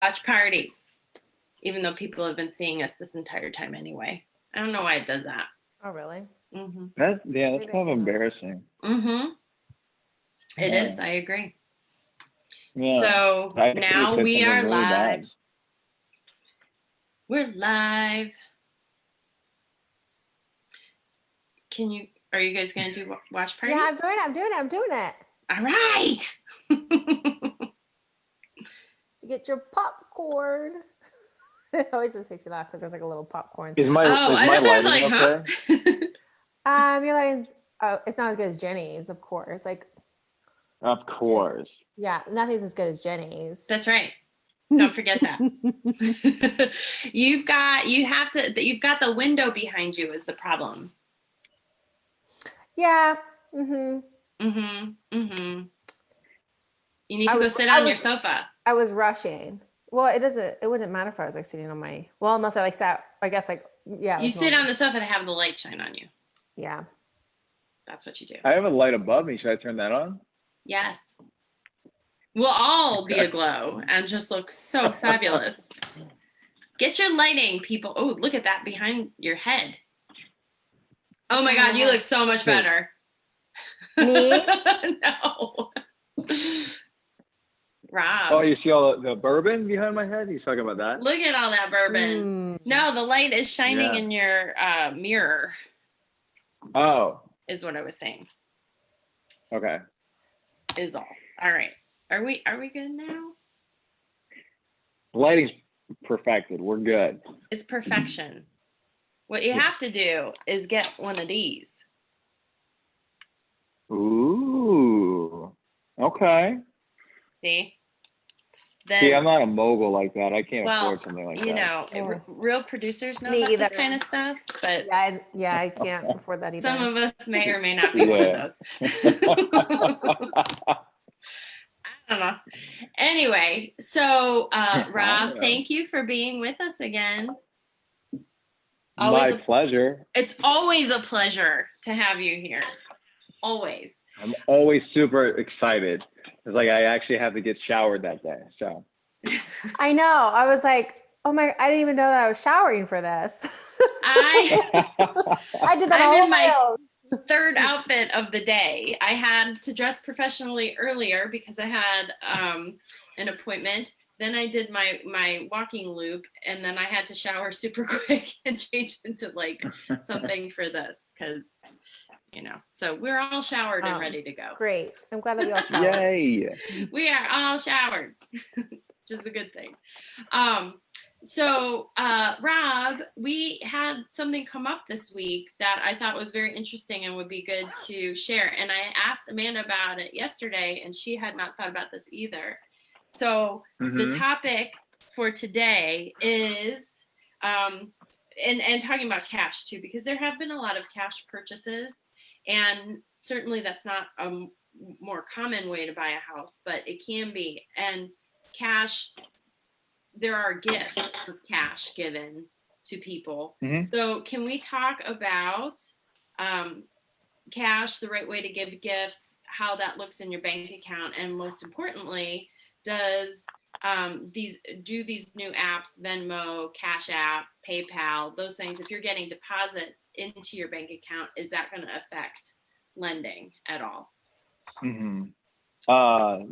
Watch parties, even though people have been seeing us this entire time anyway. I don't know why it does that. Oh, really? Mm-hmm. That's Maybe kind of I didn't. embarrassing. Mm-hmm. It Yeah. is. I agree. Yeah. So I actually now said we something are really live. bad. We're live. Are you guys going to do watch parties? Yeah, I'm doing it. All right. Get your popcorn. It always just makes you laugh because there's like a little popcorn Is thing. my Oh, is I my was lighting like, huh? okay? Your lighting's, oh, it's not as good as Jenny's, of course. Like, Of course. yeah, nothing's as good as Jenny's. That's right. Don't forget that. You've got the window behind you is the problem. Yeah. Mm-hmm. Mm-hmm. Mm-hmm. You need to go sit on your sofa. I was rushing. Well, it wouldn't matter if I was like sitting on my, well, unless I like sat, I guess like, yeah. You sit on the sofa to have the light shine on you. Yeah. That's what you do. I have a light above me. Should I turn that on? Yes. We'll all be aglow and just look so fabulous. Get your lighting, people. Oh, look at that behind your head. Oh my God, you look so much better. Me? No. Rob. Oh, you see all the bourbon behind my head? He's talking about that? Look at all that bourbon. No, the light is shining in your mirror. Oh. Is what I was saying. Okay. Is all. All right. Are we good now? Lighting's perfected. We're good. It's perfection. What you have to do is get one of these. Ooh. Okay. See? See, I'm not a mogul like that. I can't afford something like that. You know, real producers know about this kind of stuff, but I can't afford that either. Some of us may or may not be one of those. I don't know. Anyway, so Rob, thank you for being with us again. My pleasure. It's always a pleasure to have you here. Always. I'm always super excited. It's like I actually have to get showered that day. So I know. I was like, oh my, I didn't even know that I was showering for this. I did that I'm all in my own. Third outfit of the day. I had to dress professionally earlier because I had an appointment. Then I did my walking loop, and then I had to shower super quick and change into like something for this because, you know, so we're all showered and ready to go. Great. I'm glad that we all showered. Yay. We are all showered, which is a good thing. So, Rob, we had something come up this week that I thought was very interesting and would be good to share. And I asked Amanda about it yesterday, and she had not thought about this either. So the topic for today is, and talking about cash too, because there have been a lot of cash purchases, and certainly that's not a more common way to buy a house, but it can be. And cash, there are gifts of cash given to people. So can we talk about cash, the right way to give gifts, how that looks in your bank account, and most importantly, does these new apps, Venmo, CashApp, PayPal, those things, if you're getting deposits into your bank account, is that going to affect lending at all?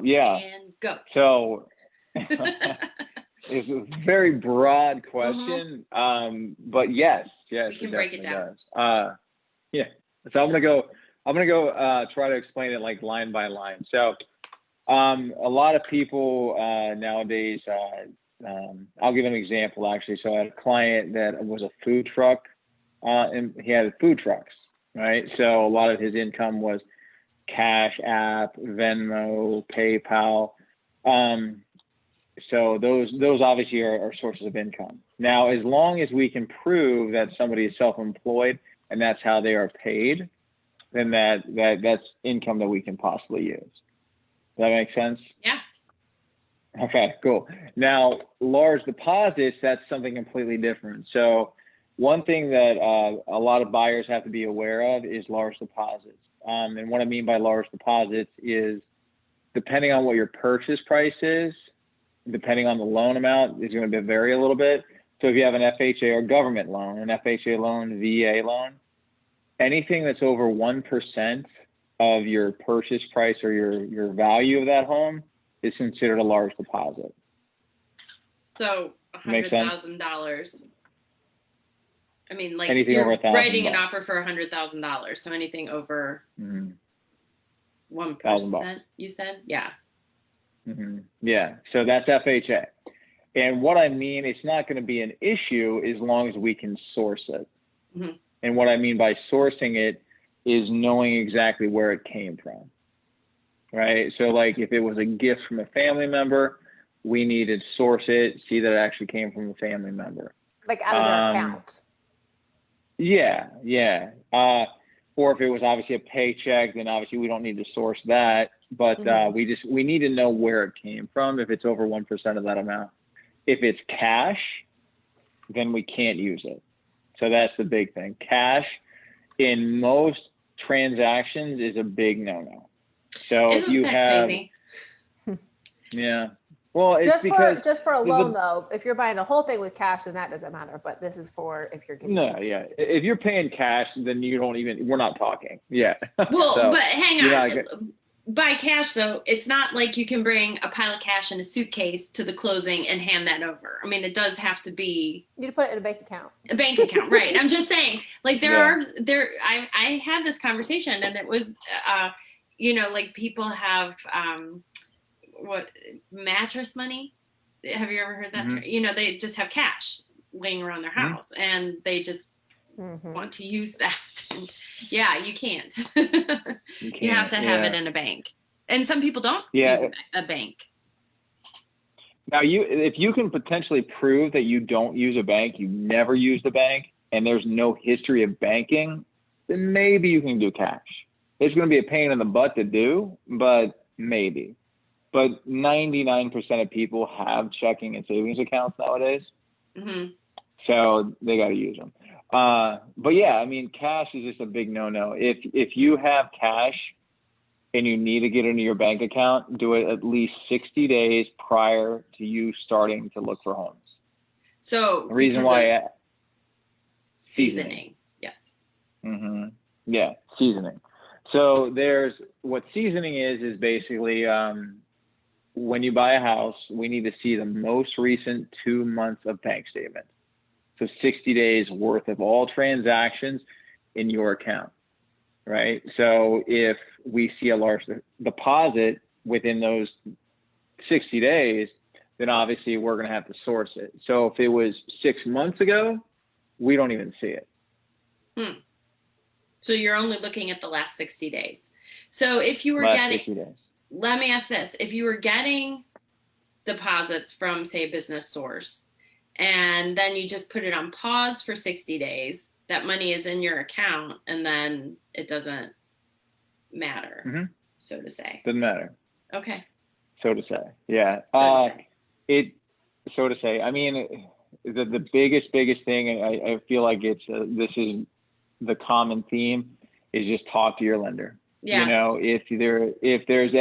Yeah. And go. So it's a very broad question, but yes, we can break it down. Yeah. So I'm gonna go try to explain it like line by line. So a lot of people nowadays, I'll give an example actually. So I had a client that was a food truck, and he had food trucks, right? So a lot of his income was CashApp, Venmo, PayPal. So those obviously are sources of income. Now, as long as we can prove that somebody is self-employed and that's how they are paid, then that's income that we can possibly use. Does that make sense? Yeah. Okay, cool. Now, large deposits, that's something completely different. So one thing that a lot of buyers have to be aware of is large deposits. And what I mean by large deposits is depending on what your purchase price is, depending on the loan amount, is going to vary a little bit. So if you have an FHA or government loan, an FHA loan, VA loan, anything that's over 1% of your purchase price or your value of that home is considered a large deposit. So Makes sense? $100,000. I mean, like Anything you're over $1,000 writing an bucks. offer for $100,000. So anything over Mhm. 1%, you said? Yeah. Yeah, so that's FHA. And what I mean, it's not going to be an issue as long as we can source it. Mhm. And what I mean by sourcing it is knowing exactly where it came from, right? So like if it was a gift from a family member, we need to source it, see that it actually came from a family member. Like out of their account. Yeah. Or if it was obviously a paycheck, then obviously we don't need to source that. But we need to know where it came from if it's over 1% of that amount. If it's cash, then we can't use it. So that's the big thing. Cash in most transactions is a big no-no. So Isn't if you that have, crazy? yeah. Well, it's just for a loan though, if you're buying the whole thing with cash, then that doesn't matter. But this is for if you're getting. No, yeah. If you're paying cash, then you don't even. We're not talking. Yeah. Well, So, but hang on. By cash though, it's not like you can bring a pile of cash in a suitcase to the closing and hand that over. I mean, it does have to be. You need to put it in a bank account. A bank account, right? I'm just saying, like I had this conversation, and it was, like people have what mattress money. Have you ever heard that? Mm-hmm. They just have cash laying around their house, and they just want to use that. Yeah, you can't. You have to have it in a bank, and some people don't use a bank. Now, if you can potentially prove that you don't use a bank, you never used a bank, and there's no history of banking, then maybe you can do cash. It's going to be a pain in the butt to do, but maybe. But 99% of people have checking and savings accounts nowadays. So they got to use them. But yeah, I mean, cash is just a big no-no. If you have cash and you need to get into your bank account, do it at least 60 days prior to you starting to look for homes. So the reason why seasoning. Yes. Yeah, seasoning. So what seasoning is basically when you buy a house, we need to see the most recent 2 months of bank statement. So 60 days worth of all transactions in your account, right? So if we see a large deposit within those 60 days, then obviously we're going to have to source it. So if it was 6 months ago, we don't even see it. So you're only looking at the last 60 days. So if you were let me ask this, if you were getting deposits from, say, a business source, and then you just put it on pause for 60 days, that money is in your account, and then it doesn't matter, so to say. Doesn't matter. Okay. So to say, yeah. So to say. I mean, the biggest thing, I feel like this is the common theme, is just talk to your lender. Yes. If there's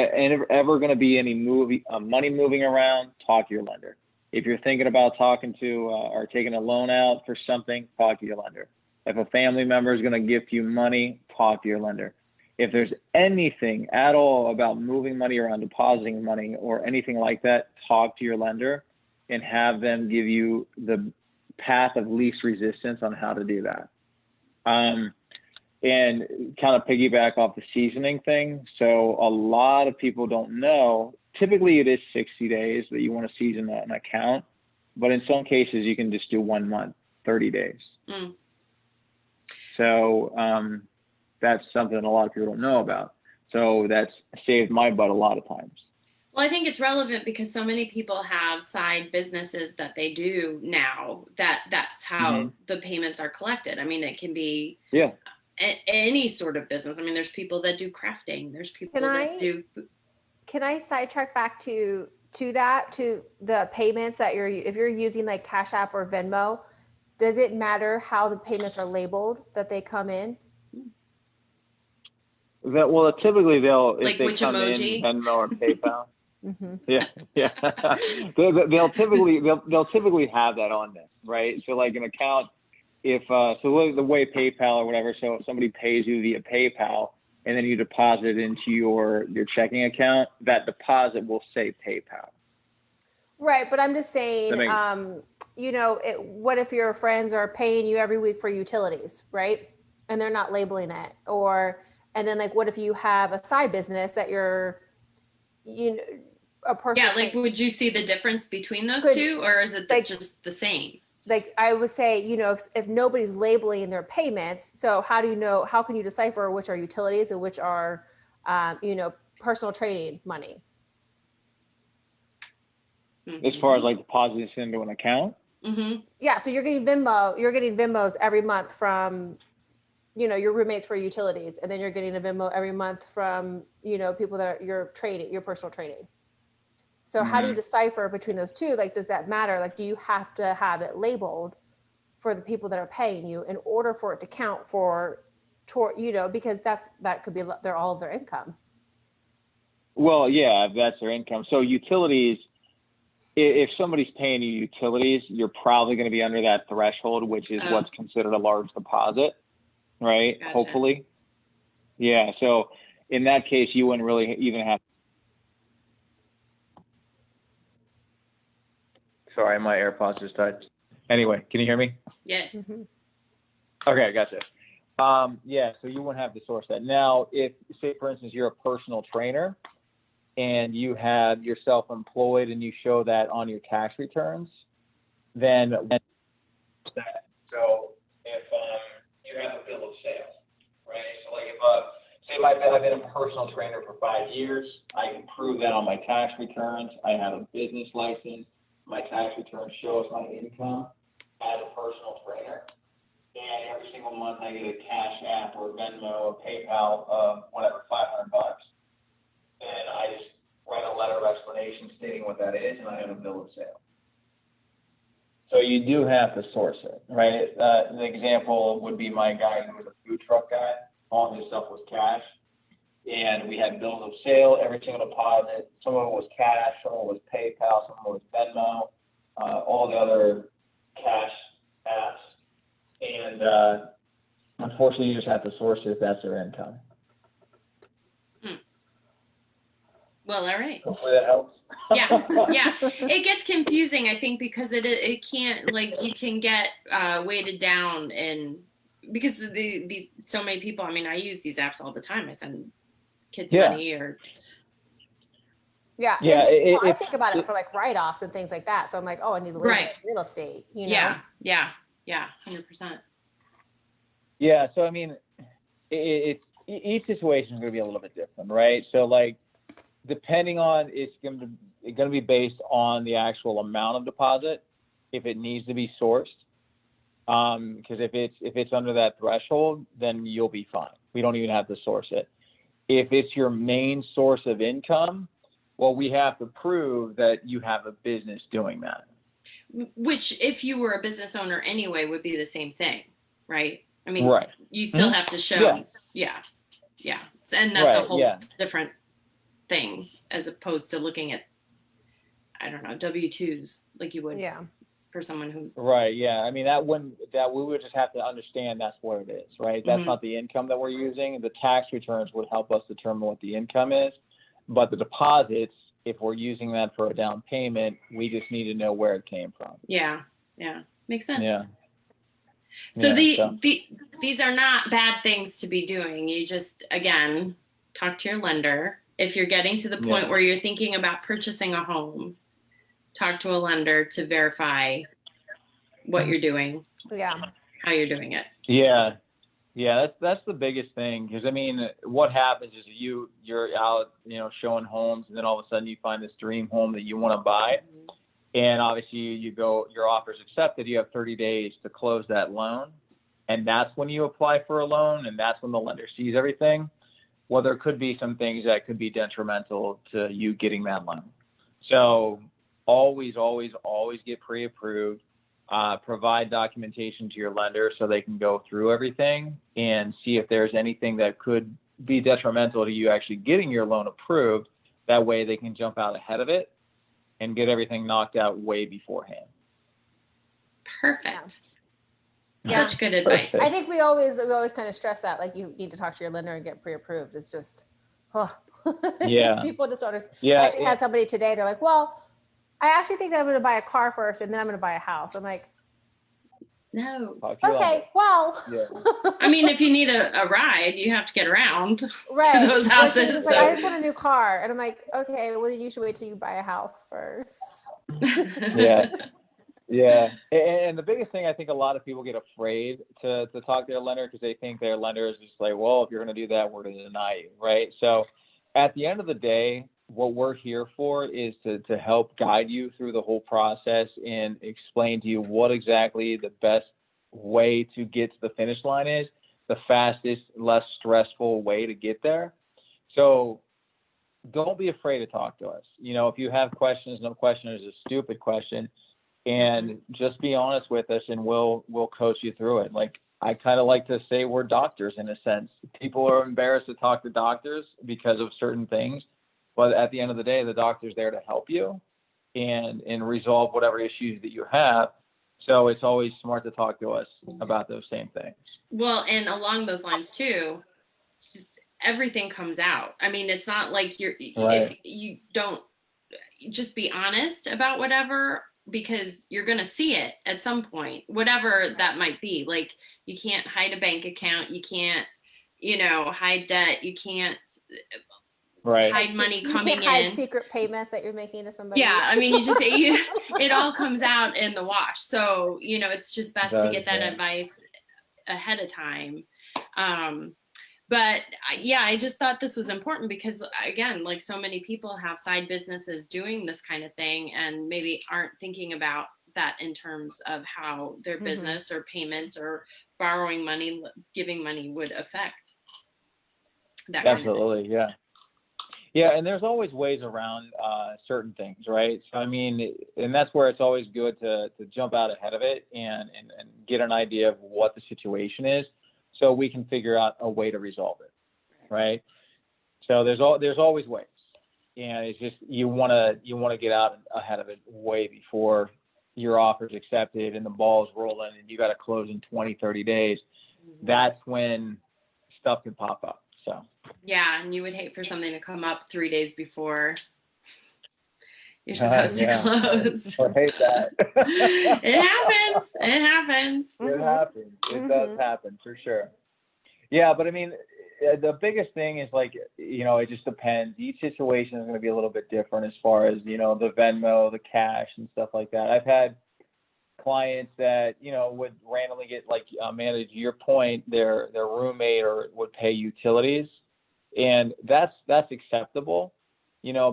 ever going to be any money moving around, talk to your lender. If you're thinking about talking to or taking a loan out for something, talk to your lender. If a family member is going to gift you money, talk to your lender. If there's anything at all about moving money around, depositing money, or anything like that, talk to your lender and have them give you the path of least resistance on how to do that. And kind of piggyback off the seasoning thing. So a lot of people don't know, typically it is 60 days that you want to season an account, but in some cases you can just do 1 month, 30 days. So that's something a lot of people don't know about. So that's saved my butt a lot of times. Well, I think it's relevant because so many people have side businesses that they do now that's how the payments are collected. I mean, it can be any sort of business. I mean, there's people that do crafting. There's people that do food. Can I sidetrack back to the payments that if you're using like CashApp or Venmo, does it matter how the payments are labeled that they come in? Typically if they which come emoji? in Venmo or PayPal. Yeah. They'll typically have that on them, right? So like an account, if so the way PayPal or whatever, so if somebody pays you via PayPal and then you deposit it into your checking account, that deposit will say PayPal. Right, but I'm just saying, That you know, what if your friends are paying you every week for utilities, right? And they're not labeling it, and then like, what if you have a side business that you're, you know, a personal Yeah, like would you see the difference between those Could- two, or is it like- just the same? like I would say, you know, if nobody's labeling their payments, so how do you know? How can you decipher which are utilities and which are, you know, personal trading money? As far as like depositing this into an account. Mm-hmm. Yeah, so you're getting Venmos every month from, you know, your roommates for utilities, and then you're getting a Venmo every month from, you know, people that are your personal trading. So how do you decipher between those two? Like, does that matter? Like, do you have to have it labeled for the people that are paying you in order for it to count for, you know, because that could be they're all of their income. Well, yeah, that's their income. So utilities, if somebody's paying you utilities, you're probably going to be under that threshold, which is what's considered a large deposit, right? Gotcha. Hopefully. Yeah. So in that case, you wouldn't really even have. Sorry, my AirPods just died. Anyway, can you hear me? Yes. Mm-hmm. Okay, gotcha. Yeah, so you wouldn't have to source that. Now, if, say, for instance, you're a personal trainer and you have you're self-employed and you show that on your tax returns, then so if you have a bill of sale, right? So like if I've been a personal trainer for 5 years, I can prove that on my tax returns. I have a business license. My tax return shows my income as a personal trainer. And every single month I get a CashApp or Venmo or PayPal of whatever, $500. And I just write a letter of explanation stating what that is, and I have a bill of sale. So you do have to source it, right? An example would be my guy who was a food truck guy. All his stuff was cash. And we had bills of sale, every single deposit. Some of it was cash, some of it was PayPal, some of it was Venmo, all the other cash apps. And unfortunately, you just have to source it if that's their income. Well, all right. Hopefully that helps. Yeah. It gets confusing, I think, because it can't, like, you can get weighted down, and because these so many people. I mean, I use these apps all the time. I send kids money or. Yeah. Yeah. I think about it for like write-offs and things like that. So I'm like, oh, I need to label real estate, you know? Yeah. 100%. Yeah. So, I mean, each situation is going to be a little bit different, right? So, like, depending on, it's going to be based on the actual amount of deposit, if it needs to be sourced. Because if it's under that threshold, then you'll be fine. We don't even have to source it. If it's your main source of income, well, we have to prove that you have a business doing that. Which, if you were a business owner anyway, would be the same thing, right? I mean, right. You still have to show, yeah. And that's a whole different thing as opposed to looking at, I don't know, W-2s like you would for someone who. Right. Yeah. I mean, we would just have to understand that's what it is, right? That's not the income that we're using. The tax returns would help us determine what the income is, but the deposits, if we're using that for a down payment, we just need to know where it came from. Yeah. Makes sense. Yeah. So these are not bad things to be doing. You just, again, talk to your lender. If you're getting to the point where you're thinking about purchasing a home, talk to a lender to verify what you're doing. Yeah. How you're doing it. Yeah. That's the biggest thing. Because I mean, what happens is you're out, showing homes, and then all of a sudden you find this dream home that you want to buy. And obviously your offer is accepted. You have 30 days to close that loan. And that's when you apply for a loan, and that's when the lender sees everything. Well, there could be some things that could be detrimental to you getting that loan. So always get pre-approved. Provide documentation to your lender so they can go through everything and see if there's anything that could be detrimental to you actually getting your loan approved. That way they can jump out ahead of it and get everything knocked out way beforehand. Perfect. Yeah. Such good advice. I think we always kind of stress that, like, you need to talk to your lender and get pre-approved. It's just, Yeah. People just don't understand. Yeah. I actually had somebody today, they're like, well, I actually think that I'm going to buy a car first and then I'm going to buy a house. I'm like, no. okay, well, I mean, if you need a ride, you have to get around to those Or houses. she was just like, I just want a new car. And I'm like, okay, well, then you should wait till you buy a house first. Yeah. Yeah. And the biggest thing, I think a lot of people get afraid to talk to their lender because they think their lender is just like, well, if you're going to do that, we're going to deny you. Right. So at the end of the day, what we're here for is to help guide you through the whole process and explain to you what exactly the best way to get to the finish line is, the fastest, less stressful way to get there. So don't be afraid to talk to us. You know, if you have questions, no question is a stupid question, and just be honest with us and we'll coach you through it. Like, I kind of like to say we're doctors in a sense. People are embarrassed to talk to doctors because of certain things. But at the end of the day, the doctor's there to help you and resolve whatever issues that you have. So it's always smart to talk to us about those same things. Well, and along those lines too, everything comes out. I mean, it's not like if you don't, just be honest about whatever, because you're going to see it at some point, whatever that might be. Like, you can't hide a bank account. You can't, hide debt. You can't hide money coming in. You can't hide secret payments that you're making to somebody. Yeah, I mean, it all comes out in the wash. So, it's just best to get that advice ahead of time. But yeah, I just thought this was important because, again, like, so many people have side businesses doing this kind of thing and maybe aren't thinking about that in terms of how their business or payments or borrowing money, giving money would affect that. Absolutely. Yeah. Yeah. And there's always ways around certain things, right? So, I mean, and that's where it's always good to jump out ahead of it and get an idea of what the situation is, so we can figure out a way to resolve it, right? So there's always ways, and it's just you want to get out ahead of it way before your offer's accepted and the ball's rolling and you got to close in 20, 30 days. That's when stuff can pop up. So yeah, and you would hate for something to come up 3 days before you're supposed to close. I hate that. It happens. It happens. It happens. It does happen for sure. Yeah, but I mean, the biggest thing is, like, it just depends. Each situation is going to be a little bit different as far as, the Venmo, the cash and stuff like that. I've had clients that, would randomly get, like, Amanda, to your point, their roommate or would pay utilities, and that's acceptable.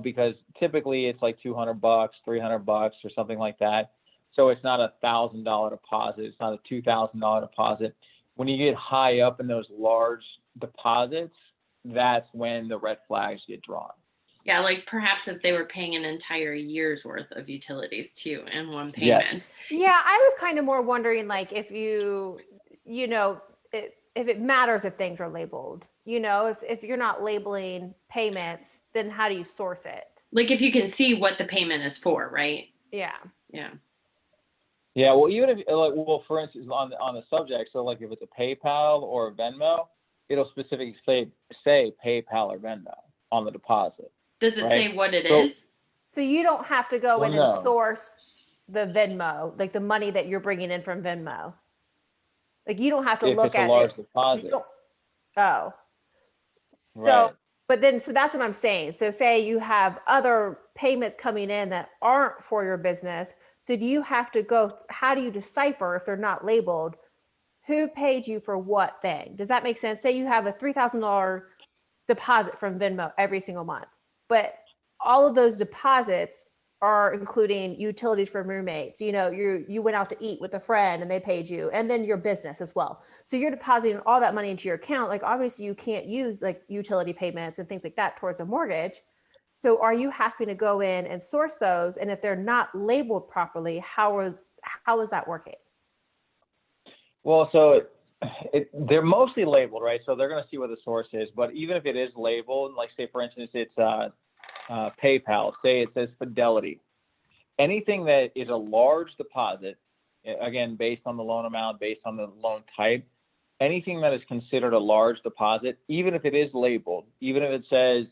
Because typically it's like $200, $300 or something like that. So it's not $1,000 deposit. It's not a $2,000 deposit. When you get high up in those large deposits, that's when the red flags get drawn. Yeah, like perhaps if they were paying an entire year's worth of utilities too in one payment. Yes. Yeah, I was kind of more wondering, like, if if it matters if things are labeled. If you're not labeling payments, then how do you source it? Like, if you can see what the payment is for, right? Yeah. Yeah. Yeah. Well, even if, like, for instance, on the subject, so like if it's a PayPal or a Venmo, it'll specifically say PayPal or Venmo on the deposit. Does it say what it is? So you don't have to go in and source the Venmo, like the money that you're bringing in from Venmo. Like, you don't have to look at it. If it's a large deposit. Oh. Right. But then, so that's what I'm saying. So say you have other payments coming in that aren't for your business. So do you have to how do you decipher if they're not labeled, who paid you for what thing? Does that make sense? Say you have a $3,000 deposit from Venmo every single month, but all of those deposits are including utilities from roommates. You went out to eat with a friend and they paid you, and then your business as well. So you're depositing all that money into your account. Like, obviously you can't use like utility payments and things like that towards a mortgage. So are you having to go in and source those? And if they're not labeled properly, how is that working? Well, so they're mostly labeled, right? So they're going to see what the source is. But even if it is labeled, like, say, for instance, it's PayPal, say it says Fidelity, anything that is a large deposit, again, based on the loan amount, based on the loan type, anything that is considered a large deposit, even if it is labeled, even if it says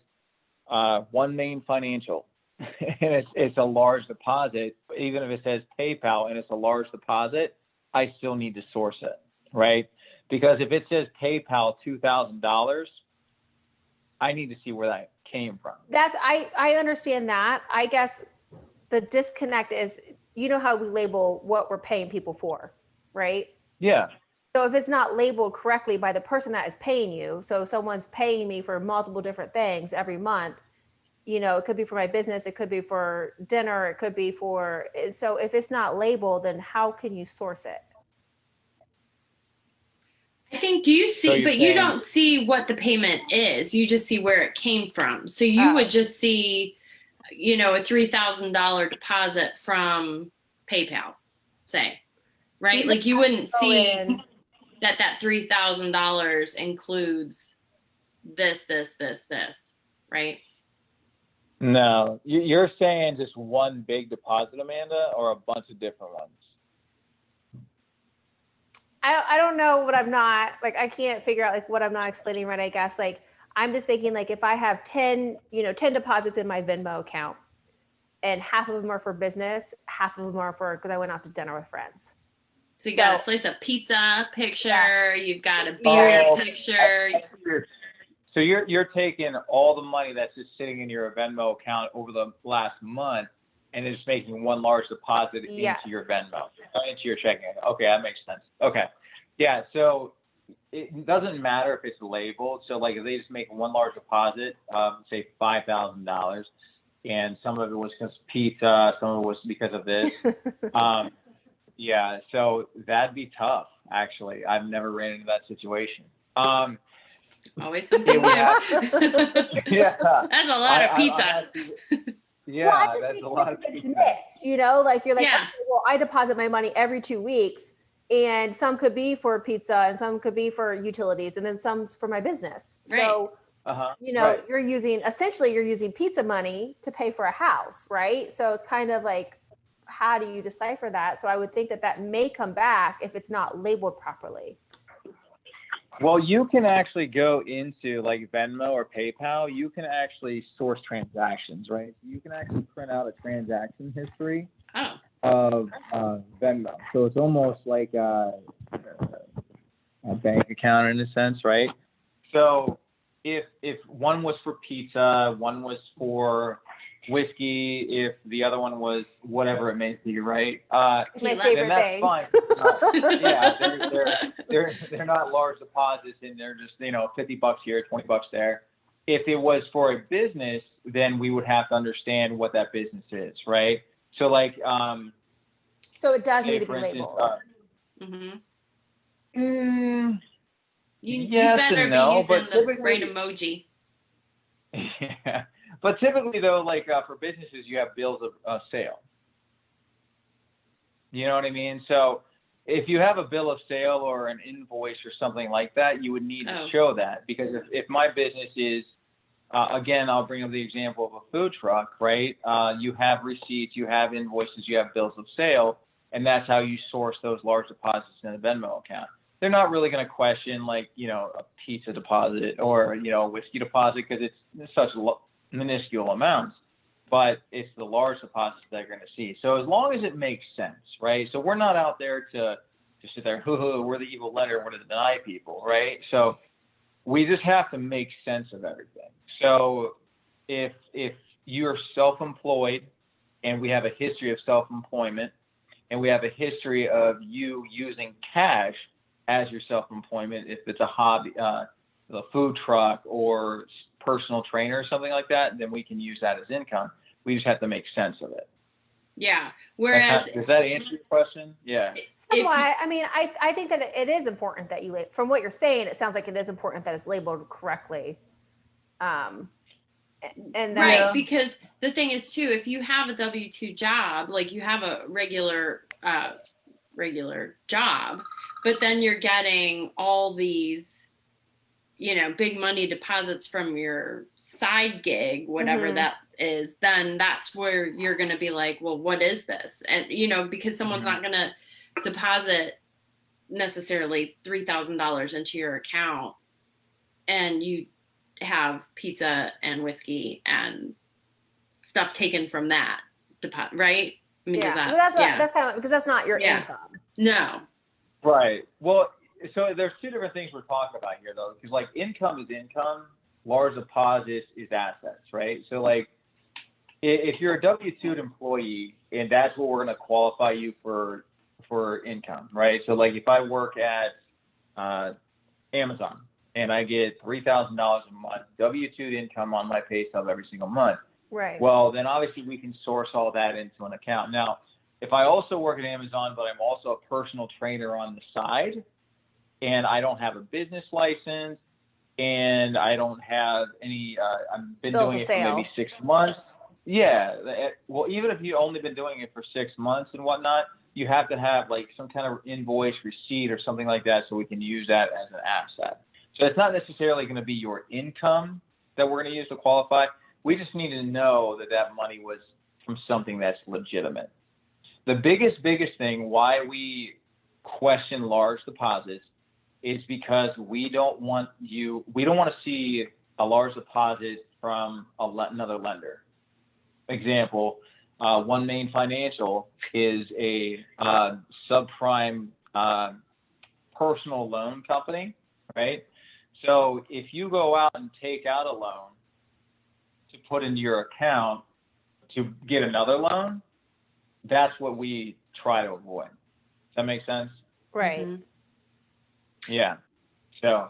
One Main Financial, and it's a large deposit, even if it says PayPal and it's a large deposit, I still need to source it, right? Because if it says PayPal $2,000, I need to see where that came from. I understand that. I guess the disconnect is, you know how we label what we're paying people for, right? Yeah. So if it's not labeled correctly by the person that is paying you, so someone's paying me for multiple different things every month, it could be for my business, it could be for dinner, it could be for, so if it's not labeled, then how can you source it? I think, do you see, So but you don't see what the payment is. You just see where it came from. So you would just see, a $3,000 deposit from PayPal, say, right? Like you wouldn't see that $3,000 includes this, right? No, you're saying just one big deposit, Amanda, or a bunch of different ones? I don't know what I'm not, like, I can't figure out like what I'm not explaining right, I guess. Like, I'm just thinking like if I have 10 deposits in my Venmo account and half of them are for business, half of them are for, because I went out to dinner with friends. So you got a slice of pizza picture, you've got a beer picture. So you're taking all the money that's just sitting in your Venmo account over the last month and just making one large deposit into your Venmo, into your checking account. Okay, that makes sense. Okay. Yeah, so it doesn't matter if it's labeled. So like if they just make one large deposit, say $5,000, and some of it was because pizza, some of it was because of this. Yeah, so that'd be tough, actually. I've never ran into that situation. Always something new. Yeah. That's a lot of pizza. Yeah, that's a lot of pizza. It's mixed, like you're like, okay, well, I deposit my money every 2 weeks, and some could be for pizza and some could be for utilities, and then some's for my business. Right. So, you're using pizza money to pay for a house, right? So it's kind of like, how do you decipher that? So I would think that may come back if it's not labeled properly. Well, you can actually go into like Venmo or PayPal. You can actually source transactions, right? You can actually print out a transaction history of Venmo. So it's almost like a bank account in a sense, right? So if one was for pizza, one was for whiskey, if the other one was whatever it may be, right? My favorite then that's fine. Yeah, they're not large deposits, and they're just $50 here, $20 there. If it was for a business, then we would have to understand what that business is, right? So like, so it does need to be labeled. You better be using the right emoji. Yeah. But typically, though, like for businesses, you have bills of sale. You know what I mean? So if you have a bill of sale or an invoice or something like that, you would need to show that. Because if my business is, again, I'll bring up the example of a food truck, right? You have receipts, you have invoices, you have bills of sale, and that's how you source those large deposits in a Venmo account. They're not really going to question like, a pizza deposit or, a whiskey deposit because it's such minuscule amounts, but it's the large deposits they're going to see. So as long as it makes sense, right? So we're not out there to sit there, we're the evil lender, we're to deny people, right? So we just have to make sense of everything. So if you're self-employed and we have a history of self-employment and we have a history of you using cash as your self-employment, if it's a hobby, the food truck or personal trainer or something like that, then we can use that as income. We just have to make sense of it. Yeah. Whereas, does that answer your question? Yeah. Somewhat. I mean, I think that it is important that from what you're saying, it sounds like it is important that it's labeled correctly. Because the thing is too, if you have a W-2 job, like you have a regular job, but then you're getting all these big money deposits from your side gig, whatever that is, then that's where you're going to be like, well, what is this? And, you know, because someone's not going to deposit necessarily $3,000 into your account and you have pizza and whiskey and stuff taken from that deposit, right? I mean, does that, Well, that's kind of, because that's not your income. No. Right. Well, so there's two different things we're talking about here, though, because like income is income, large deposits is assets, right? So like if you're a W-2 employee and that's what we're going to qualify you for income, right? So like if I work at Amazon and I get $3,000 a month W-2 income on my pay stub every single month, right? Well, then obviously we can source all that into an account. Now, if I also work at Amazon, but I'm also a personal trainer on the side, and I don't have a business license, and I don't have any, I've been doing it for maybe 6 months. Yeah. Well, even if you've only been doing it for 6 months and whatnot, you have to have like some kind of invoice receipt or something like that so we can use that as an asset. So it's not necessarily going to be your income that we're going to use to qualify. We just need to know that that money was from something that's legitimate. The biggest thing why we question large deposits is because we don't want to see a large deposit from another lender. Example, One Main Financial is a subprime personal loan company, right? So if you go out and take out a loan to put into your account to get another loan, that's what we try to avoid. Does that make sense? Right. Mm-hmm. Yeah. So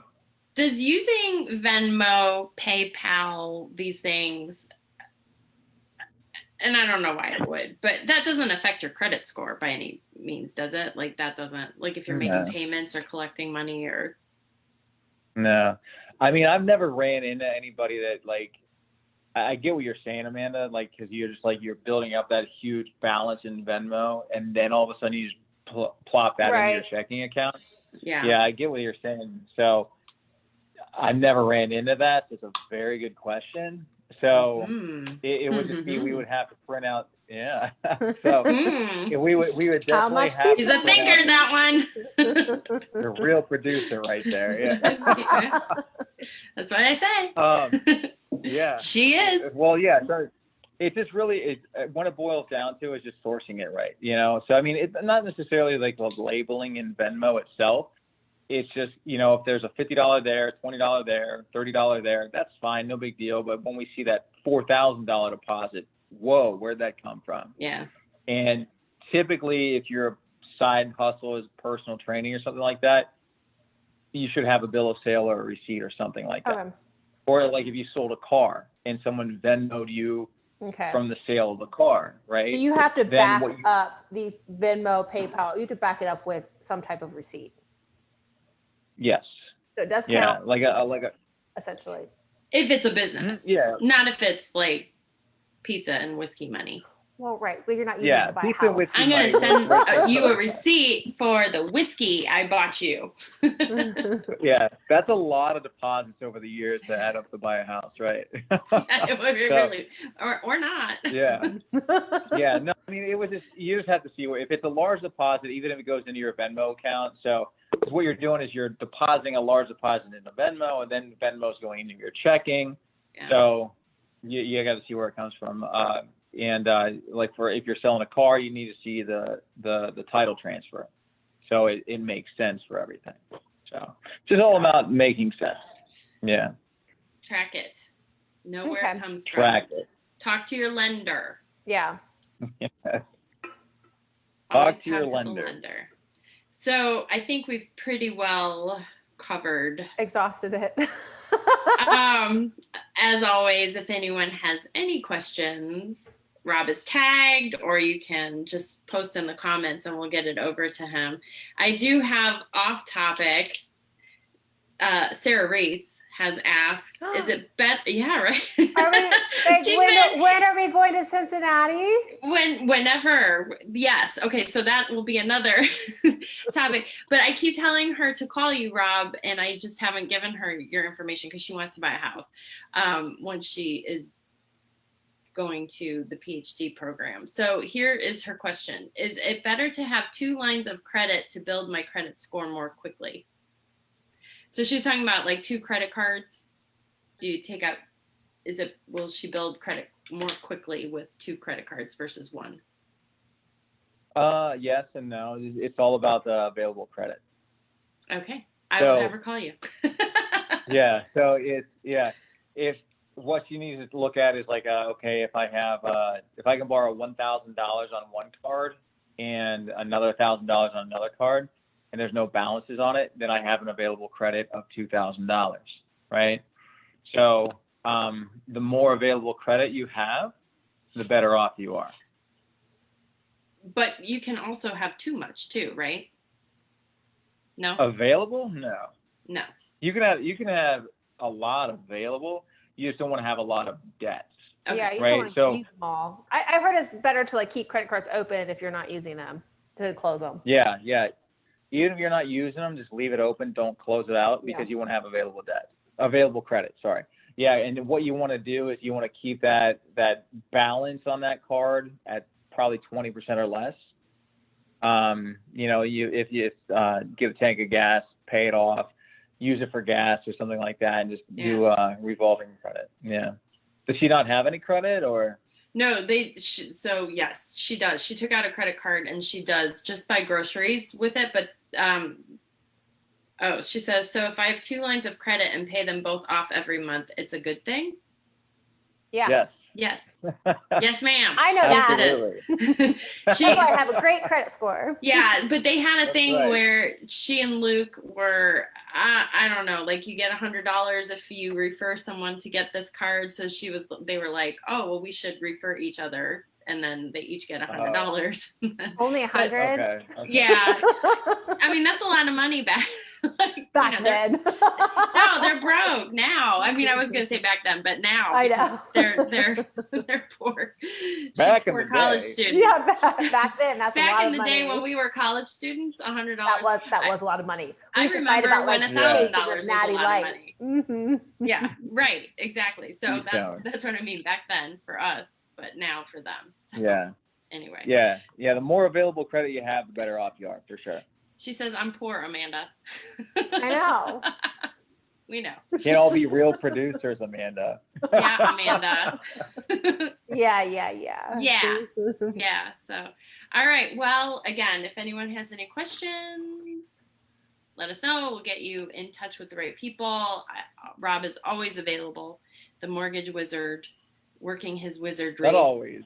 does using Venmo, PayPal, these things, and I don't know why it would, but that doesn't affect your credit score by any means, does it? Like that doesn't, like if you're making payments or collecting money or. No. I mean, I've never ran into anybody that like, I get what you're saying, Amanda, like, cause you're just like, you're building up that huge balance in Venmo and then all of a sudden you just plop that into your checking account. Yeah. Yeah, I get what you're saying. So I never ran into that. It's a very good question. So it would just be, we would have to print out. Yeah. So we would definitely have He's a thinker, that one. The real producer right there. Yeah. That's what I say. Yeah. She is. Well, yeah. So it just really, what it boils down to is just sourcing it right, you know? So, I mean, it's not necessarily like the labeling in Venmo itself. It's just, you know, if there's a $50 there, $20 there, $30 there, that's fine, no big deal. But when we see that $4,000 deposit, whoa, where'd that come from? Yeah. And typically, if your side hustle is personal training or something like that, you should have a bill of sale or a receipt or something like that. Okay. Or like if you sold a car and someone Venmo'd you from the sale of the car, right? So you have to back up these Venmo, PayPal. You have to back it up with some type of receipt. Yes. So it does count. Yeah, like a essentially. If it's a business. Yeah. Not if it's like pizza and whiskey money. Well, right. Well, you're not using it to buy a house. I'm going to send you a receipt for the whiskey I bought you. Yeah, that's a lot of deposits over the years to add up to buy a house, right? Really, or not. Yeah. Yeah. No, I mean, it was just, you just have to see if it's a large deposit, even if it goes into your Venmo account. So what you're doing is you're depositing a large deposit into Venmo, and then Venmo's going into your checking. Yeah. So you got to see where it comes from. And like if you're selling a car, you need to see the title transfer. So it makes sense for everything. So just all about making sense. Yeah. Track it. Know where it comes from. Track it. Talk to your lender. Yeah. Talk to your lender. So I think we've pretty well covered. Exhausted it. As always, if anyone has any questions, Rob is tagged, or you can just post in the comments and we'll get it over to him. I do have off topic. Sarah Reitz has asked, is it better? Yeah, right. Are we, when are we going to Cincinnati? Whenever. Yes. Okay. So that will be another topic, but I keep telling her to call you, Rob, and I just haven't given her your information because she wants to buy a house. Once she is going to the PhD program. So here is her question. Is it better to have 2 lines of credit to build my credit score more quickly? So she's talking about like 2 credit cards. Do you take out, will she build credit more quickly with 2 credit cards versus 1? Yes and no. It's all about the available credit. Okay. I will never call you. Yeah. So if what you need to look at is like, okay, if I can borrow $1,000 on one card and another $1,000 on another card, and there's no balances on it, then I have an available credit of $2,000, right? So the more available credit you have, the better off you are. But you can also have too much too, right? No. Available? No. No. You can have a lot available. You just don't want to have a lot of debts. Okay. Yeah, you just Right, want to so- use them all. I've heard it's better to like keep credit cards open if you're not using them, to close them. Yeah. Even if you're not using them, just leave it open. Don't close it out because you want to have available credit. Sorry. Yeah, and what you want to do is you want to keep that balance on that card at probably 20% or less. If you give a tank of gas, pay it off, use it for gas or something like that, and just do revolving credit. Yeah. Does she not have any credit or? No, so yes, she does. She took out a credit card and she does just buy groceries with it. But she says, so if I have 2 lines of credit and pay them both off every month, it's a good thing? Yeah. Yes. Yes, ma'am. I know Yes, that. it is. That's why I have a great credit score. Yeah, but they had a thing right. where she and Luke were, I don't know, like you get $100 if you refer someone to get this card. So they were like, oh, well, we should refer each other. And then they each get $100. Only 100? Okay. Yeah. I mean, that's a lot of money back. Back then. No, they're broke now. I mean, I was going to say back then, but now I know. they're poor. Back She's in poor the college day. student. Yeah, back then, that's a Back lot in of the day money. when we were college students, $100. That was a lot of money. We I used to fight remember about, when like, $1,000 cases was of a Natty lot Light. of money. Mm-hmm. Yeah, right, exactly. So Deep down. that's what I mean back then for us, but now for them. So, Yeah. Anyway. Yeah. The more available credit you have, the better off you are, for sure. She says, I'm poor, Amanda. I know. We know. Can't all be real producers, Amanda. Yeah, Amanda. Yeah. Yeah. So, all right. Well, again, if anyone has any questions, let us know. We'll get you in touch with the right people. Rob is always available. The mortgage wizard, working his wizardry. Not always.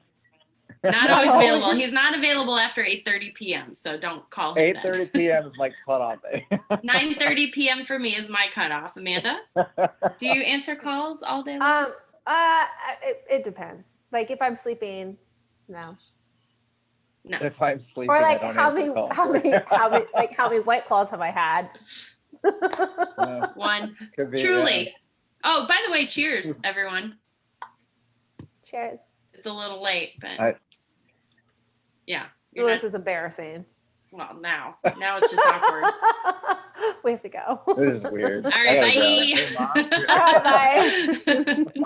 Not always available. He's not available after 8:30 p.m. So don't call him. 8:30 p.m. is my cutoff day. 9:30 p.m. for me is my cutoff. Amanda, do you answer calls all day long? It depends. Like if I'm sleeping, no. No. If I'm sleeping, Or I like don't how answer many calls. how many White Claws have I had? Yeah, One. could be, Truly. Oh, by the way, cheers, everyone. Cheers. It's a little late, but yeah. Oh, this is embarrassing. Well, now it's just awkward. We have to go. This is weird. All right, I gotta go. bye. Hey, Mom. All right, bye.